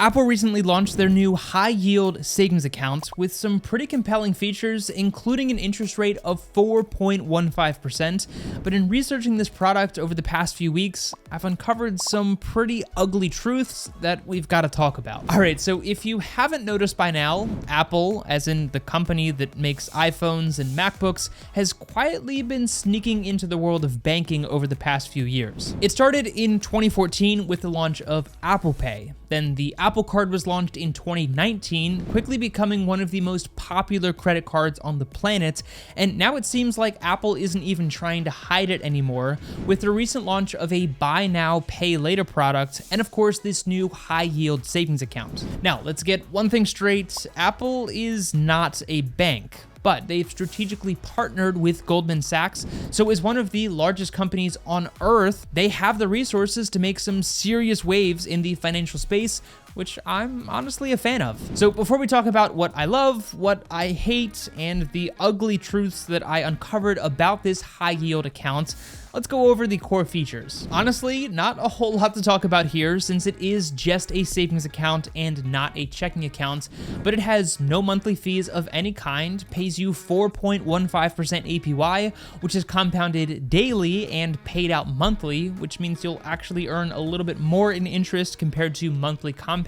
Apple recently launched their new high-yield savings account with some pretty compelling features, including an interest rate of 4.15%. But in researching this product over the past few weeks, I've uncovered some pretty ugly truths that we've got to talk about. All right, so if you haven't noticed by now, Apple, as in the company that makes iPhones and MacBooks, has quietly been sneaking into the world of banking over the past few years. It started in 2014 with the launch of Apple Pay. Then the Apple Card was launched in 2019, quickly becoming one of the most popular credit cards on the planet, and now it seems like Apple isn't even trying to hide it anymore, with the recent launch of a buy now, pay later product, and of course this new high-yield savings account. Now, let's get one thing straight, Apple is not a bank, but they've strategically partnered with Goldman Sachs, so as one of the largest companies on earth, they have the resources to make some serious waves in the financial space, which I'm honestly a fan of. So before we talk about what I love, what I hate, and the ugly truths that I uncovered about this high-yield account, let's go over the core features. Honestly, not a whole lot to talk about here since it is just a savings account and not a checking account, but it has no monthly fees of any kind, pays you 4.15% APY, which is compounded daily and paid out monthly, which means you'll actually earn a little bit more in interest compared to monthly compounding.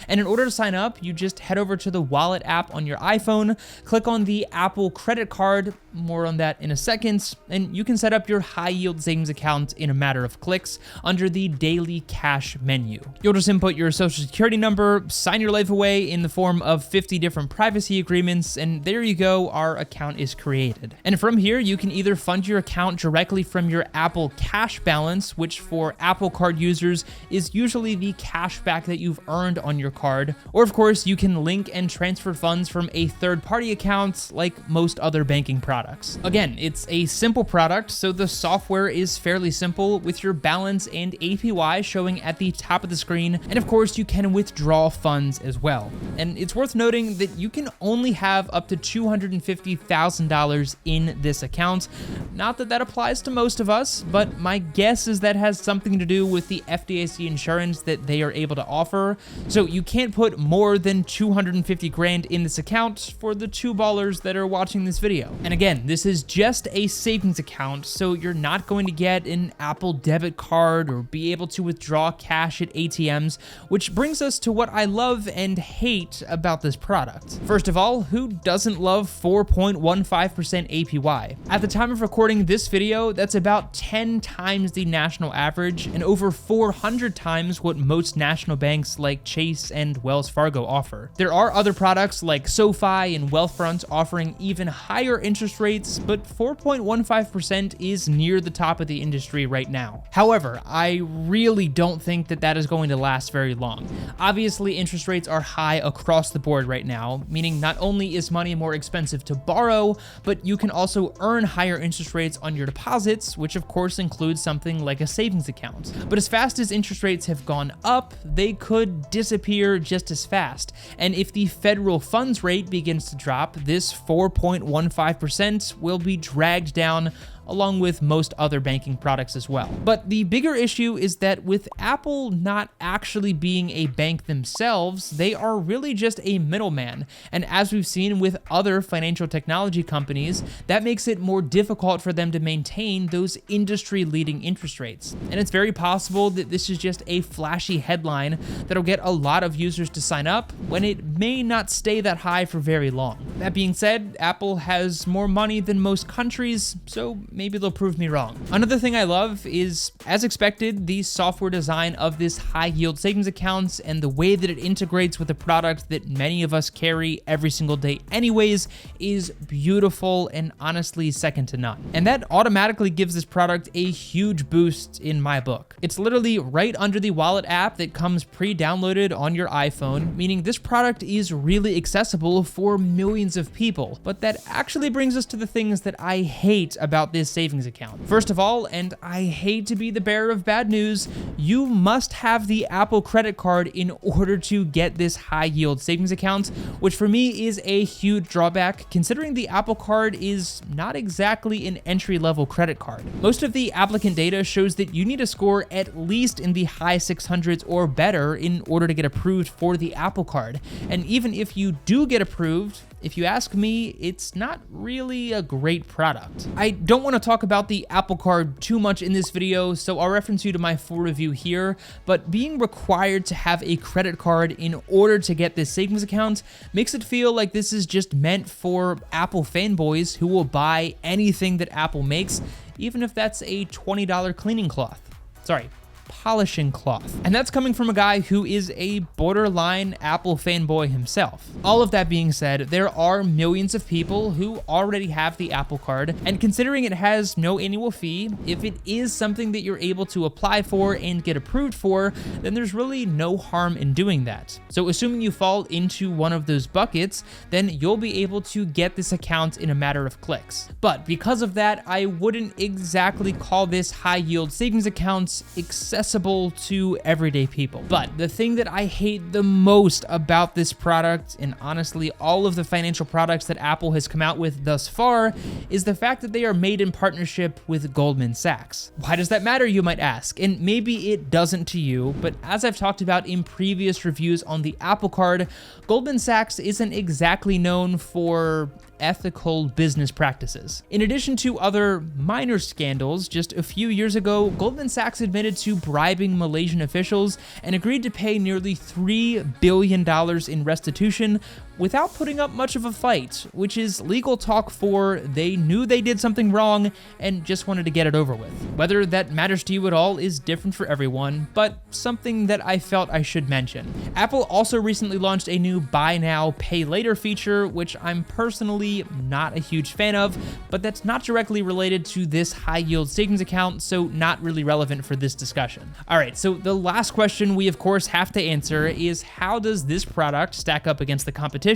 And in order to sign up, you just head over to the Wallet app on your iPhone, click on the Apple credit card, more on that in a second, and you can set up your high-yield savings account in a matter of clicks under the Daily Cash menu. You'll just input your social security number, sign your life away in the form of 50 different privacy agreements, and there you go, our account is created. And from here, you can either fund your account directly from your Apple Cash balance, which for Apple Card users is usually the cash back that you've earned on your card, or of course, you can link and transfer funds from a third-party account like most other banking products. Again, it's a simple product, so the software is fairly simple with your balance and APY showing at the top of the screen, and of course you can withdraw funds as well. And it's worth noting that you can only have up to $250,000 in this account. Not that that applies to most of us, but my guess is that has something to do with the FDIC insurance that they are able to offer. So you can't put more than 250 grand in this account for the two ballers that are watching this video. And again, this is just a savings account, so you're not going to get an Apple debit card or be able to withdraw cash at ATMs, which brings us to what I love and hate about this product. First of all, who doesn't love 4.15% APY? At the time of recording this video, that's about 10 times the national average and over 400 times what most national banks like Chase and Wells Fargo offer. There are other products like SoFi and Wealthfront offering even higher interest rates, but 4.15% is near the top of the industry right now. However, I really don't think that that is going to last very long. Obviously, interest rates are high across the board right now, meaning not only is money more expensive to borrow, but you can also earn higher interest rates on your deposits, which of course includes something like a savings account. But as fast as interest rates have gone up, they could disappear just as fast. And if the federal funds rate begins to drop, this 4.15% will be dragged down along with most other banking products as well. But the bigger issue is that with Apple not actually being a bank themselves, they are really just a middleman. And as we've seen with other financial technology companies, that makes it more difficult for them to maintain those industry-leading interest rates. And it's very possible that this is just a flashy headline that'll get a lot of users to sign up when it may not stay that high for very long. That being said, Apple has more money than most countries, so maybe they'll prove me wrong. Another thing I love is, as expected, the software design of this high-yield savings account and the way that it integrates with a product that many of us carry every single day anyways is beautiful and honestly second to none. And that automatically gives this product a huge boost in my book. It's literally right under the Wallet app that comes pre-downloaded on your iPhone, meaning this product is really accessible for millions of people. But that actually brings us to the things that I hate about this this savings account. First of all, and I hate to be the bearer of bad news, you must have the Apple credit card in order to get this high yield savings account, which for me is a huge drawback considering the Apple card is not exactly an entry-level credit card. Most of the applicant data shows that you need to score at least in the high 600s or better in order to get approved for the Apple card. And even if you do get approved, if you ask me, it's not really a great product. I don't want to talk about the Apple card too much in this video, so I'll reference you to my full review here, but being required to have a credit card in order to get this savings account makes it feel like this is just meant for Apple fanboys who will buy anything that Apple makes, even if that's a $20 cleaning cloth. Sorry, polishing cloth. And that's coming from a guy who is a borderline Apple fanboy himself. All of that being said, there are millions of people who already have the Apple card, and considering it has no annual fee, if it is something that you're able to apply for and get approved for, then there's really no harm in doing that. So assuming you fall into one of those buckets, then you'll be able to get this account in a matter of clicks. But because of that, I wouldn't exactly call this high yield savings accounts accessible to everyday people. But the thing that I hate the most about this product, and honestly all of the financial products that Apple has come out with thus far, is the fact that they are made in partnership with Goldman Sachs. Why does that matter, you might ask? And maybe it doesn't to you, but as I've talked about in previous reviews on the Apple card, Goldman Sachs isn't exactly known for ethical business practices. In addition to other minor scandals, just a few years ago, Goldman Sachs admitted to bribing Malaysian officials and agreed to pay nearly $3 billion in restitution without putting up much of a fight, which is legal talk for they knew they did something wrong and just wanted to get it over with. Whether that matters to you at all is different for everyone, but something that I felt I should mention. Apple also recently launched a new buy now, pay later feature, which I'm personally not a huge fan of, but that's not directly related to this high yield savings account, so not really relevant for this discussion. All right, so the last question we of course have to answer is, how does this product stack up against the competition?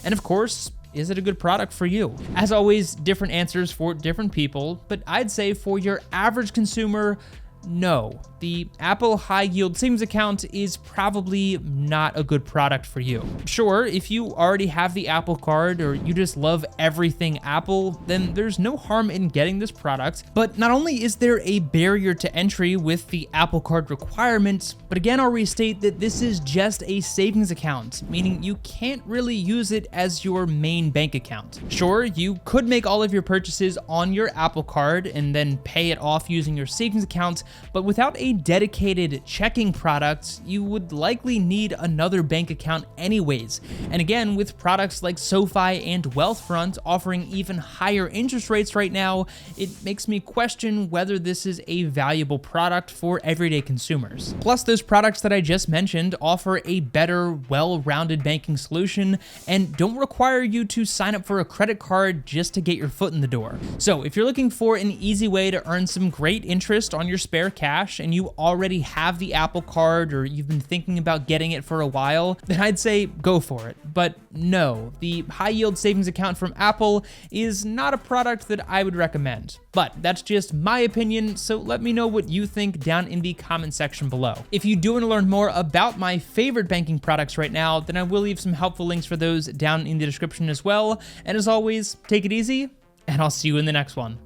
And of course, is it a good product for you? As always, different answers for different people, but I'd say for your average consumer, no. The Apple high yield savings account is probably not a good product for you. Sure, if you already have the Apple card or you just love everything Apple, then there's no harm in getting this product. But not only is there a barrier to entry with the Apple card requirements, but again, I'll restate that this is just a savings account, meaning you can't really use it as your main bank account. Sure, you could make all of your purchases on your Apple card and then pay it off using your savings account, but without a dedicated checking product, you would likely need another bank account anyways. And again, with products like SoFi and Wealthfront offering even higher interest rates right now, it makes me question whether this is a valuable product for everyday consumers. Plus, those products that I just mentioned offer a better, well-rounded banking solution and don't require you to sign up for a credit card just to get your foot in the door. So if you're looking for an easy way to earn some great interest on your spare cash and you already have the Apple card or you've been thinking about getting it for a while, then I'd say go for it. But no, the high yield savings account from Apple is not a product that I would recommend. But that's just my opinion, so let me know what you think down in the comment section below. If you do want to learn more about my favorite banking products right now, then I will leave some helpful links for those down in the description as well. And as always, take it easy, and I'll see you in the next one.